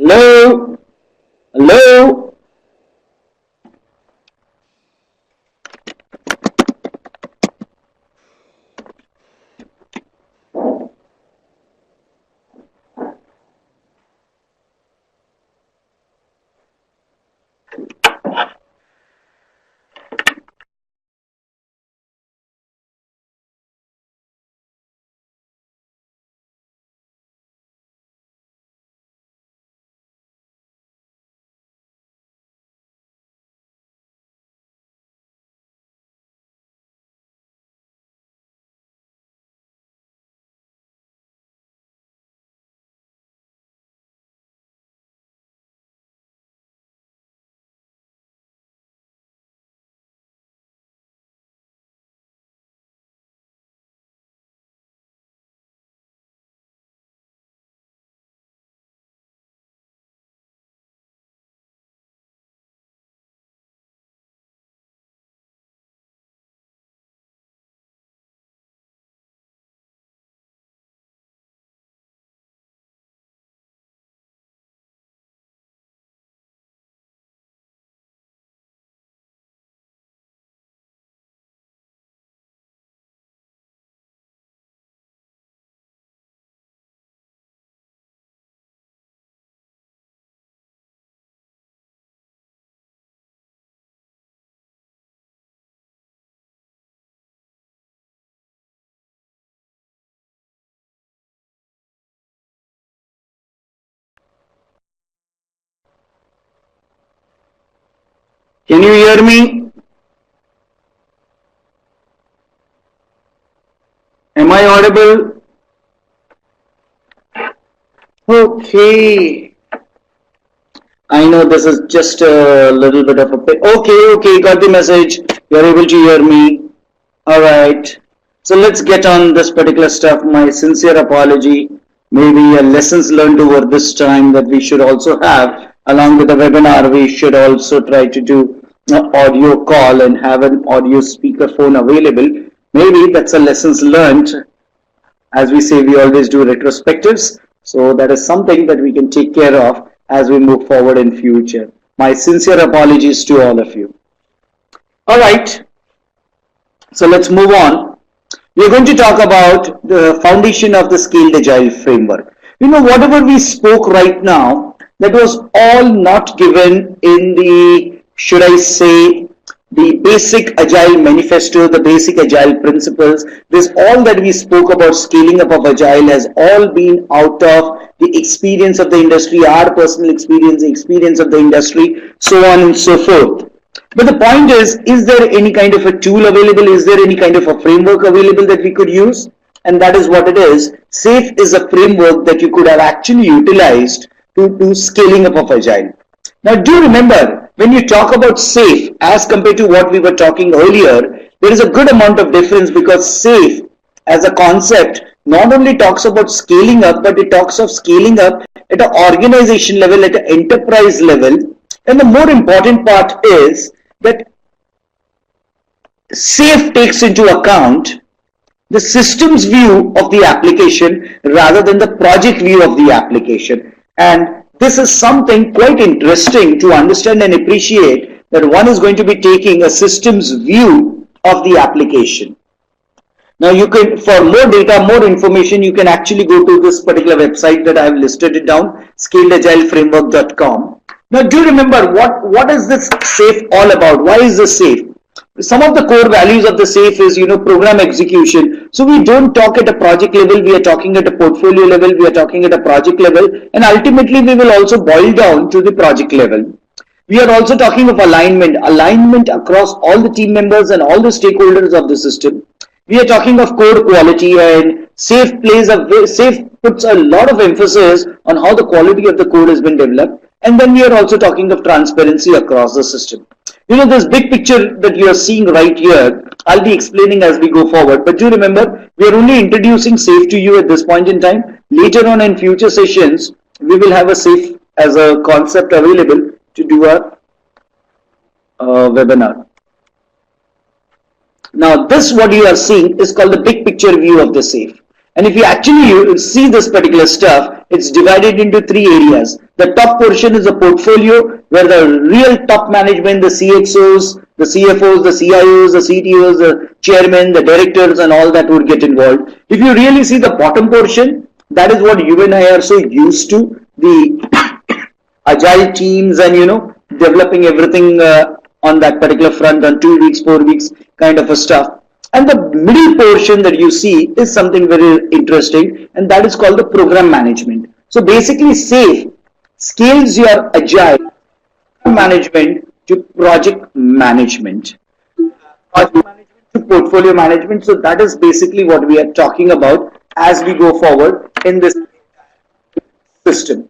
Hello? Hello? Can you hear me? Am I audible? Okay. I know this is just a little bit of a... Okay, got the message. You're able to hear me. Alright. So let's get on this particular stuff. My sincere apology. Maybe a lessons learned over this time that we should also have along with the webinar. We should also try to do an audio call and have an audio speaker phone available. Maybe that's a lessons learned. As we say, we always do retrospectives. So that is something that we can take care of as we move forward in future. My sincere apologies to all of you. All right. So let's move on. We are going to talk about the foundation of the scaled agile framework. You know, whatever we spoke right now, that was all not given in the, should I say, the basic agile manifesto, the basic agile principles. This all that we spoke about scaling up of agile has all been out of the experience of the industry, our personal experience, the experience of the industry, so on and so forth. But the point is there any kind of a tool available? Is there any kind of a framework available that we could use? And that is what it is. SAFe is a framework that you could have actually utilized to do scaling up of agile. Now do remember, when you talk about SAFe as compared to what we were talking earlier, there is a good amount of difference, because SAFe as a concept not only talks about scaling up, but it talks of scaling up at an organization level, at an enterprise level. And the more important part is that SAFe takes into account the systems view of the application rather than the project view of the application. And this is something quite interesting to understand and appreciate, that one is going to be taking a systems view of the application. Now you can, for more data, more information, you can actually go to this particular website that I have listed it down, scaledagileFramework.com. Now do remember, what is this SAFe all about? Why is this SAFe? Some of the core values of the SAFe is, program execution. So we don't talk at a project level, we are talking at a portfolio level, we are talking at a project level, and ultimately we will also boil down to the project level. We are also talking of alignment across all the team members and all the stakeholders of the system. We are talking of code quality, and SAFe puts a lot of emphasis on how the quality of the code has been developed. And then we are also talking of transparency across the system. This big picture that you are seeing right here, I'll be explaining as we go forward. But do remember, we are only introducing SAFe to you at this point in time. Later on in future sessions, we will have a SAFe as a concept available to do a webinar. Now, this what you are seeing is called the big picture view of the SAFe. And if you actually see this particular stuff, it's divided into three areas. The top portion is a portfolio, where the real top management, the CXOs, the CFOs, the CIOs, the CTOs, the chairmen, the directors, and all that would get involved. If you really see the bottom portion, that is what you and I are so used to, the agile teams and, developing everything on that particular front on 2 weeks, 4 weeks kind of a stuff. And the middle portion that you see is something very interesting, and that is called the program management. So basically SAFe scales your agile management to project management, to portfolio management. So that is basically what we are talking about as we go forward in this system.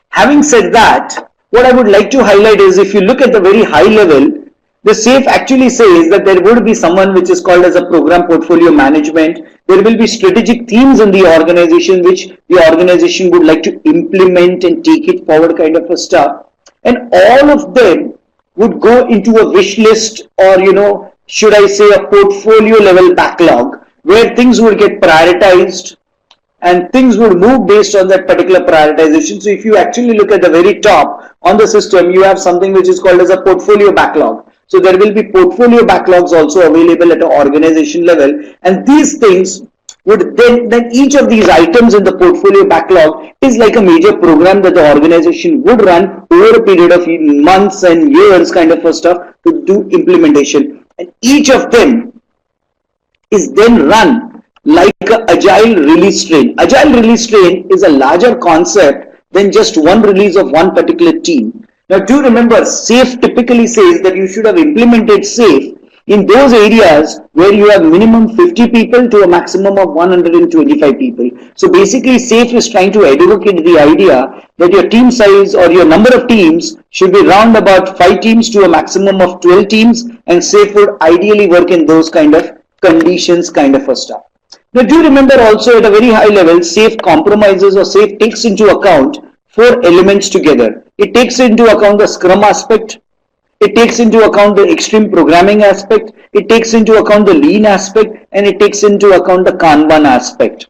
Having said that, what I would like to highlight is, if you look at the very high level, the SAFe actually says that there would be someone which is called as a program portfolio management. There will be strategic themes in the organization which the organization would like to implement and take it forward kind of a stuff. And all of them would go into a wish list, or, should I say, a portfolio level backlog, where things would get prioritized and things would move based on that particular prioritization. So if you actually look at the very top on the system, you have something which is called as a portfolio backlog. So there will be portfolio backlogs also available at an organization level, and these things would then each of these items in the portfolio backlog is like a major program that the organization would run over a period of months and years kind of a stuff to do implementation. And each of them is then run like an agile release train. Agile release train is a larger concept than just one release of one particular team. Now do remember, SAFe typically says that you should have implemented SAFe in those areas where you have minimum 50 people to a maximum of 125 people. So basically SAFe is trying to advocate the idea that your team size or your number of teams should be round about 5 teams to a maximum of 12 teams, and SAFe would ideally work in those kind of conditions kind of a stuff. Now do remember also at a very high level, SAFe compromises or SAFe takes into account four elements together. It takes into account the Scrum aspect, it takes into account the extreme programming aspect, it takes into account the lean aspect, and it takes into account the Kanban aspect.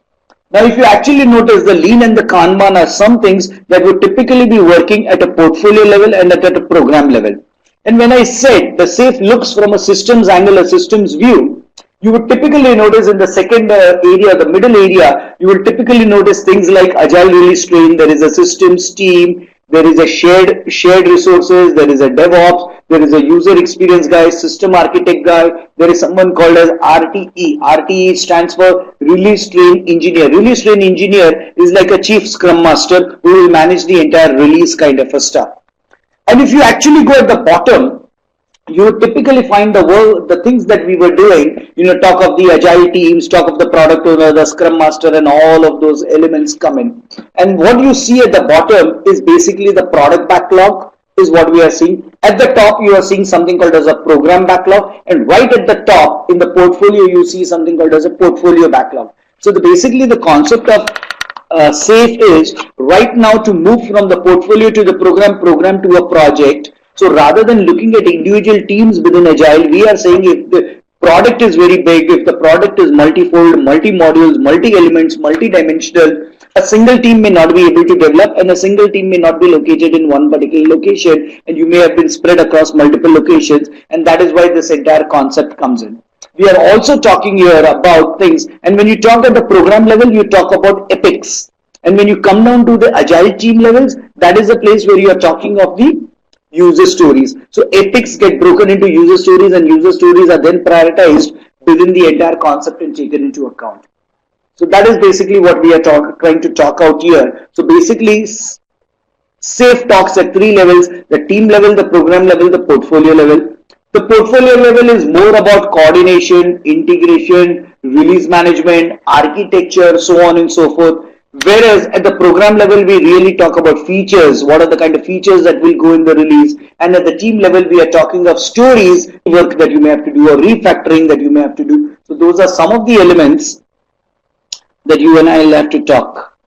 Now, if you actually notice, the lean and the Kanban are some things that would typically be working at a portfolio level and at a program level. And when I said the SAFe looks from a systems angle, a systems view, you would typically notice in the second area, the middle area, you will typically notice things like Agile release train, there is a systems team, there is a shared resources, there is a DevOps, there is a user experience guy, system architect guy, there is someone called as RTE. RTE stands for release train engineer. Release train engineer is like a chief scrum master who will manage the entire release kind of a stuff. And if you actually go at the bottom, you would typically find the things that we were doing, talk of the agile teams, talk of the product owner, the scrum master, and all of those elements come in. And what you see at the bottom is basically the product backlog is what we are seeing. At the top, you are seeing something called as a program backlog, and right at the top in the portfolio, you see something called as a portfolio backlog. So basically the concept of SAFe is right now to move from the portfolio to the program to a project. So rather than looking at individual teams within Agile, we are saying if the product is very big, if the product is multi-fold, multi-modules, multi-elements, multi-dimensional, a single team may not be able to develop and a single team may not be located in one particular location, and you may have been spread across multiple locations, and that is why this entire concept comes in. We are also talking here about things, and when you talk at the program level, you talk about epics. And when you come down to the Agile team levels, that is the place where you are talking of the user stories. So epics get broken into user stories, and user stories are then prioritized within the entire concept and taken into account. So that is basically what we are trying to talk out here. So basically, SAFe talks at three levels: the team level, the program level, the portfolio level. The portfolio level is more about coordination, integration, release management, architecture, so on and so forth. Whereas at the program level, we really talk about features, what are the kind of features that will go in the release. And at the team level, we are talking of stories, work that you may have to do, or refactoring that you may have to do. So those are some of the elements that you and I will have to talk.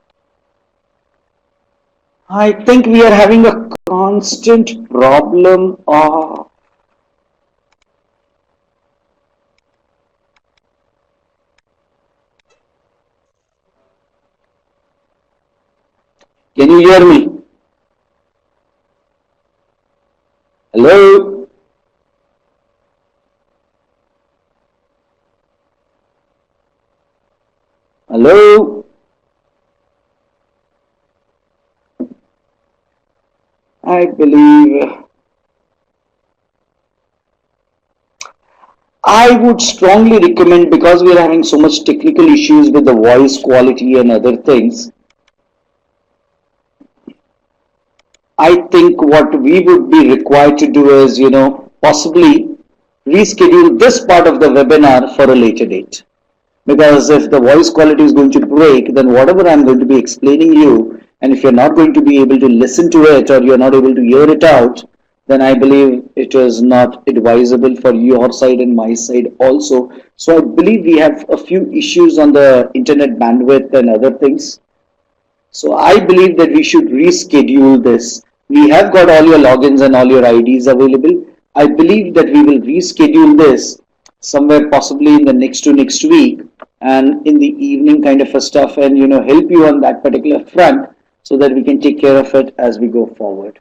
I think we are having a constant problem of Can you hear me? Hello? Hello? I believe I would strongly recommend, because we are having so much technical issues with the voice quality and other things, I think what we would be required to do is, possibly reschedule this part of the webinar for a later date. Because if the voice quality is going to break, then whatever I'm going to be explaining you, and if you're not going to be able to listen to it or you're not able to hear it out, then I believe it is not advisable for your side and my side also. So I believe we have a few issues on the internet bandwidth and other things. So I believe that we should reschedule this. We have got all your logins and all your IDs available. I believe that we will reschedule this somewhere possibly in the next week and in the evening kind of a stuff, and help you on that particular front so that we can take care of it as we go forward.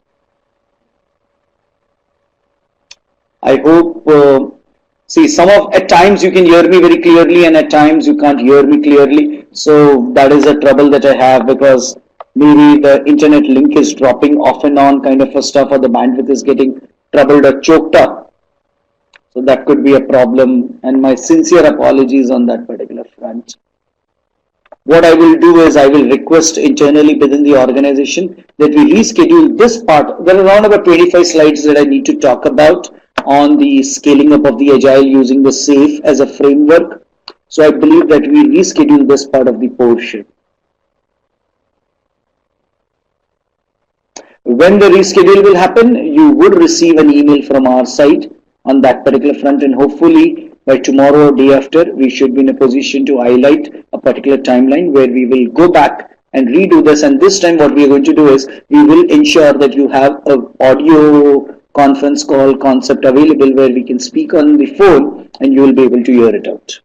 I hope see, at times you can hear me very clearly and at times you can't hear me clearly. So that is a trouble that I have, because maybe the internet link is dropping off and on kind of a stuff, or the bandwidth is getting troubled or choked up. So that could be a problem, and my sincere apologies on that particular front. What I will do is I will request internally within the organization that we reschedule this part. There are around about 25 slides that I need to talk about on the scaling up of the Agile using the SAFe as a framework. So I believe that we reschedule this part of the portion. When the reschedule will happen, you would receive an email from our side on that particular front, and hopefully by tomorrow or day after, we should be in a position to highlight a particular timeline where we will go back and redo this. And this time what we are going to do is we will ensure that you have a audio conference call concept available where we can speak on the phone and you will be able to hear it out.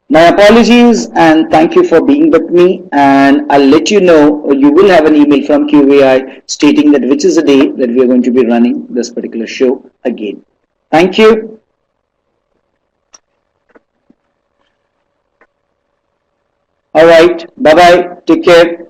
My apologies and thank you for being with me, and I'll let you know you will have an email from QAI stating that which is the day that we are going to be running this particular show again. Thank you. All right. Bye bye. Take care.